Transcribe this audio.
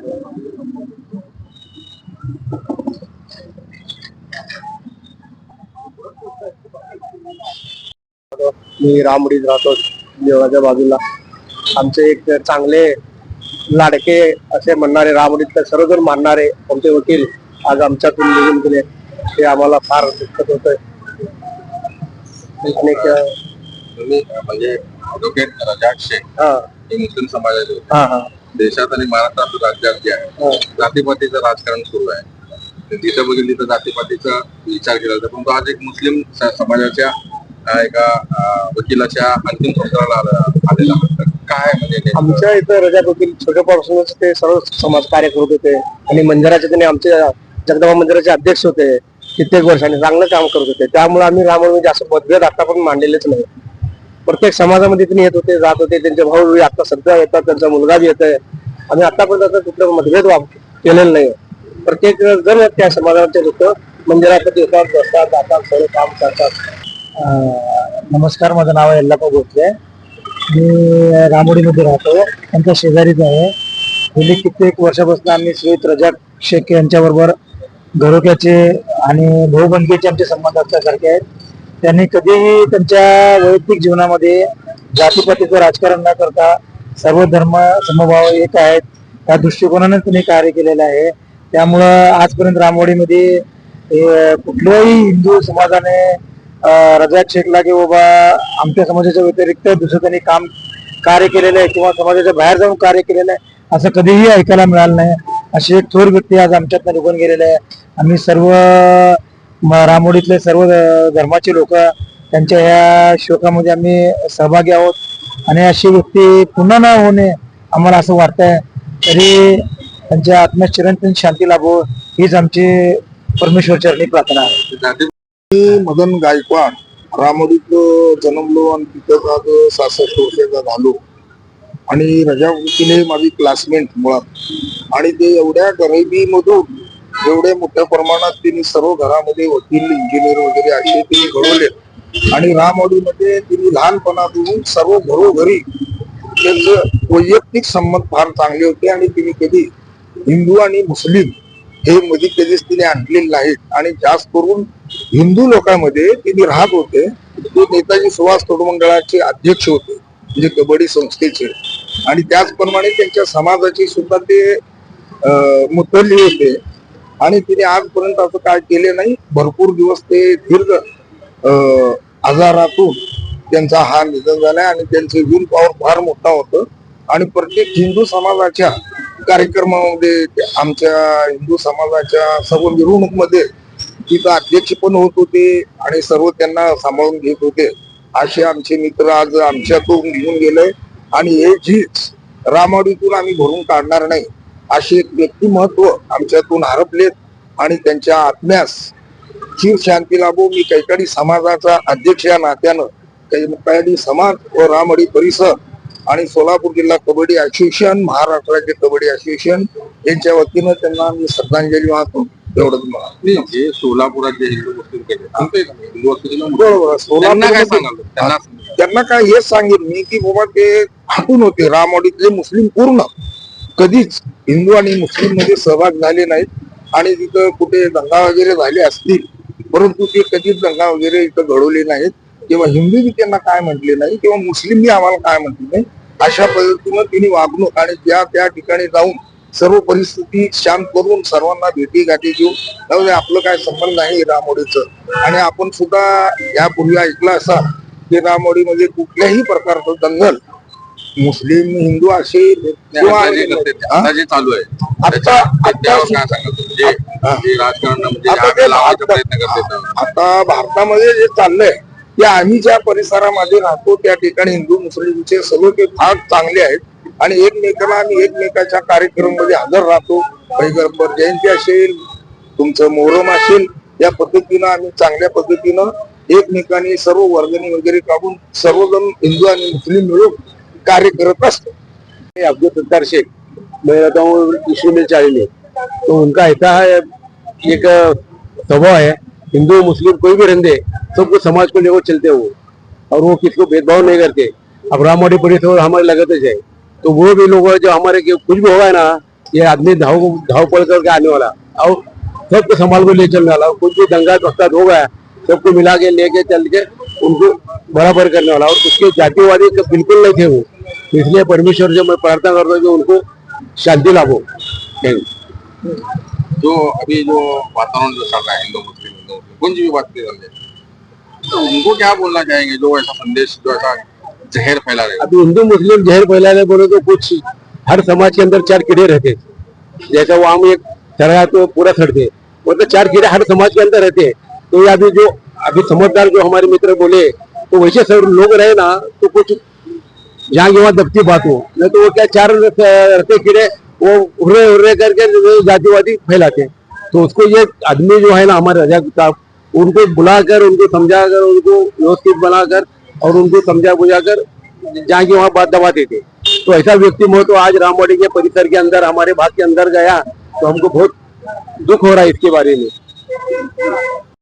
मी रामडीत राहतो देवळाच्या बाजूला. आमचे एक चांगले लाडके असे म्हणणारे रामडीत सर्वजण मानणारे आमचे वकील आज आमच्यातून निघून गेले. ते आम्हाला फार दुःखद होत आहे. म्हणजे ॲडव्होकेट रजाक शेख हे मुस्लिम समाजाचे देशात आणि महाराष्ट्रात राज्यात जे आहे जातीपातीचं राजकारण सुरू आहे. तिथं बघितली तर जातीपातीचा विचार केला जातो, परंतु आज एक मुस्लिम समाजाच्या एका वकिलाच्या अंतिम संस्काराला आलेला. काय म्हणजे आमच्या इथं रजाक वकील छोट्यापासूनच ते सर्व समाज कार्य करत होते आणि मंदिराचे त्यांनी आमच्या जगदंबा मंदिराचे अध्यक्ष होते. कित्येक वर्षांनी चांगलं काम करत होते. त्यामुळे आम्ही राममध्ये जास्त मतभेद आता पण मांडलेलेच नाही. प्रत्येक समाजामध्ये त्यांनी येत होते, जात होते. त्यांचे भाऊ आता सध्या येतात, त्यांचा मुलगा बी येत आहे. आम्ही आतापर्यंत कुठलं मतभेद केलेलं नाही. प्रत्येक जण त्या समाजाचे लोक मंदिरात येतात, बसतात, जातात, सगळं काम करतात. नमस्कार, माझं नाव आहे यल्लापा गोखले. मी रामोडीमध्ये राहतो, त्यांच्या शेजारीच आहे. गेली कित्येक वर्षापासून आम्ही श्रीयुत रजाक शेख यांच्याबरोबर घरोक्याचे आणि भाऊबंदकीचे आमचे संबंध असल्यासारखे आहेत. त्यांनी कधीही त्यांच्या वैयक्तिक जीवनामध्ये जातीपातीचं राजकारण न करता सर्व धर्म समभाव एक आहेत त्या दृष्टिकोनाने त्यांनी कार्य केलेलं आहे. त्यामुळं आजपर्यंत रामवाडीमध्ये कुठल्याही हिंदू समाजाने रजाक शेखला की बाबा आमच्या समाजाच्या व्यतिरिक्त दुसरं त्यांनी कार्य केलेलं आहे किंवा समाजाच्या बाहेर जाऊन कार्य केलेलं आहे असं कधीही ऐकायला मिळालं नाही. अशी एक थोर व्यक्ती आज आमच्यातनं निघून गेलेले आहे. आम्ही सर्व रामोडीतले सर्व धर्माचे लोक त्यांच्या या शोकामध्ये आम्ही सहभागी आहोत आणि अशी व्यक्ती पुन्हा न होणे आम्हाला असं वाटतंय. तरी त्यांच्या आत्म्यात चिरंतन शांती लाभो हीच आमची परमेश्वर चरणी प्रार्थना आहे. मी मदन गायकवाड रामोडीत जन्मलो आणि तिथं आज 66 वर्षाचा झालो. आणि रजाक वकील हे माझी क्लासमेट मुळात. आणि ते एवढ्या गरिबीमधून एवढ्या मोठ्या प्रमाणात त्यांनी सर्व घरामध्ये वकील, इंजिनियर वगैरे असे त्यांनी घडवले. आणि रामवाडीमध्ये त्यांनी लहानपणापासून सर्व घरोघरी त्यांचं वैयक्तिक संबंध फार चांगले होते. आणि त्यांनी कधी हिंदू आणि मुस्लिम हे मध्ये कधीच तिने आणलेले नाहीत. आणि जास्त करून हिंदू लोकांमध्ये तिने राहत होते. ते नेताजी सुभाष तोडमंडळाचे अध्यक्ष होते, म्हणजे कबड्डी संस्थेचे. आणि त्याचप्रमाणे त्यांच्या समाजाची सुद्धा ते मुतल्ली होते. आणि तिने आजपर्यंत असं काय केले नाही. भरपूर दिवस ते दीर्घ आजारातून त्यांचा हा निधन झालाय. आणि त्यांचं विल पॉवर फार मोठा होतं. आणि प्रत्येक हिंदू समाजाच्या कार्यक्रमामध्ये आमच्या हिंदू समाजाच्या सर्व मिरवणूकमध्ये तिथं अध्यक्ष पण होत होते आणि सर्व त्यांना सांभाळून घेत होते. असे आमचे मित्र आज आमच्यातून निघून गेले. आणि हे जीच रामवाडीतून आम्ही भरून काढणार नाही असे एक व्यक्तिमत्व आमच्यातून हरपलेत. आणि त्यांच्या आत्म्यास चिर शांती लाभो. मी कैकाडी समाजाचा अध्यक्ष या नात्यानं कैकाडी समाज व रामवाडी परिसर आणि सोलापूर जिल्हा कबड्डी असोसिएशन, महाराष्ट्राचे कबड्डी असोसिएशन यांच्या वतीनं त्यांना मी श्रद्धांजली वाहतो. एवढंच मला. जे सोलापुरात जे हिंदू मुस्लिम त्यांना काय हेच सांगेन मी की बाबा ते हटून होते. रामवाडीतले मुस्लिम पूर्ण कधीच हिंदू आणि मुस्लिम मध्ये सहभाग झाले नाहीत. आणि तिथं कुठे दंगा वगैरे झाले असतील परंतु ते कधीच दंगा वगैरे इथं घडवले नाहीत. किंवा हिंदू बी त्यांना काय म्हटले नाही किंवा मुस्लिम बी आम्हाला काय म्हटले नाही. अशा पद्धतीनं तिने वागणूक आणि त्या ठिकाणी जाऊन सर्व परिस्थिती शांत करून सर्वांना भेटी गाठी देऊन आपलं काय संबंध नाही रामवाडीचं. आणि आपण सुद्धा यापूर्वी ऐकलं असा की रामवाडीमध्ये कुठल्याही प्रकारचं दंगल मुस्लिम हिंदू असे किंवा जे चालू आहे आता भारतामध्ये जे चाललंय ते आम्ही ज्या परिसरामध्ये राहतो त्या ठिकाणी हिंदू मुस्लिमचे सर्व ते फार चांगले आहेत. आणि एकमेकाला आम्ही एकमेकाच्या कार्यक्रमामध्ये हजर राहतो. पैगंबर जयंती असेल, तुमचं मोहरम असेल, या पद्धतीनं आम्ही चांगल्या पद्धतीनं एकमेकांनी सर्व वर्गणी वगैरे काढून सर्वजण हिंदू आणि मुस्लिम मिळून कार्य करत असतो. अब्दुल सत्तार शेख, मैं रहता हूँ ईश्वर में चाली. तो उनका ऐसा है एक स्वभाव है, हिंदू मुस्लिम कोई भी रहते सबको समाज को लेकर चलते हो और वो किसको भेदभाव नहीं करते. अब रामवाड़ी परिसर हमारे लगते है तो वो भी लोग जो हमारे कुछ भी होगा ना ये आदमी धाव पड़ करके आने वाला और सबको संभाल को ले चलने वाला, कुछ भी दंगा फसाद हो गया सबको मिला के लेके चल के उनको बराबर करने वाला, और उसके जातिवादी तो बिल्कुल नहीं थे वो। इसलिए परमेश्वर से मैं प्रार्थना करता हूँ कि उनको शांति लाभो। Thank you. जो अभी जो वातावरण जो चल रहा है हिंदू मुस्लिम कुछ भी बात की जाए, तो उनको क्या बोलना चाहेंगे जो ऐसा संदेश, जो ऐसा जहर फैला रहे हैं? अभी हिंदू मुस्लिम जहर फैलाने बोले तो कुछ हर समाज के अंदर 4 कीड़े रहते, जैसा वो आम एक चढ़ाया तो पूरा सड़ते, मतलब 4 कीड़े हर समाज के अंदर रहते। तो ये अभी समझदार जो हमारे मित्र बोले, तो वैसे सब लोग रहे ना तो कुछ जहाँ की वहाँ दबती बात हो, नहीं तो वो क्या 4 रहते कीड़े वो उड़ रहे करके जातिवादी फैलाते। तो उसको ये आदमी जो है ना हमारे रजा साहब, उनको बुलाकर उनको समझाकर उनको व्यवस्थित बनाकर और उनको समझा बुझाकर जहाँ की वहाँ बात दबा देते। तो ऐसा व्यक्ति हो तो आज रामवाड़ी के परिसर के अंदर हमारे भाग के अंदर गया तो हमको बहुत दुख हो रहा है इसके बारे में।